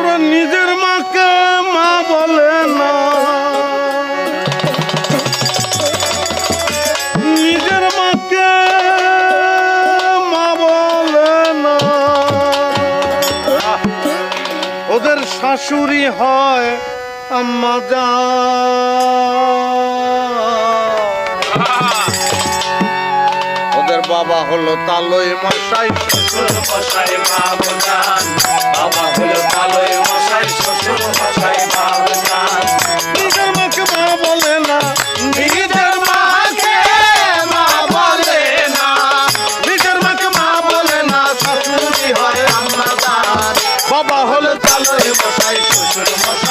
ওরা নিজের মাকে মা বলে না, নিজের মাকে মা বলে না, ওদের শাশুড়ি হয় আম্মা জান, ওদের বাবা হলো তালই মশাই, শ্বশুর মশাই বাবা জান, বাবা হলো তালই মশাই, শ্বশুর মশাই বাবা জান। নিজের মাকে মা বলে না, নিজের মাকে মা বলে না, নিজের মাকে মা বলে না, শাশুড়ি হয় আম্মা জান, বাবা হলো তালই মশাই, শ্বশুর মশাই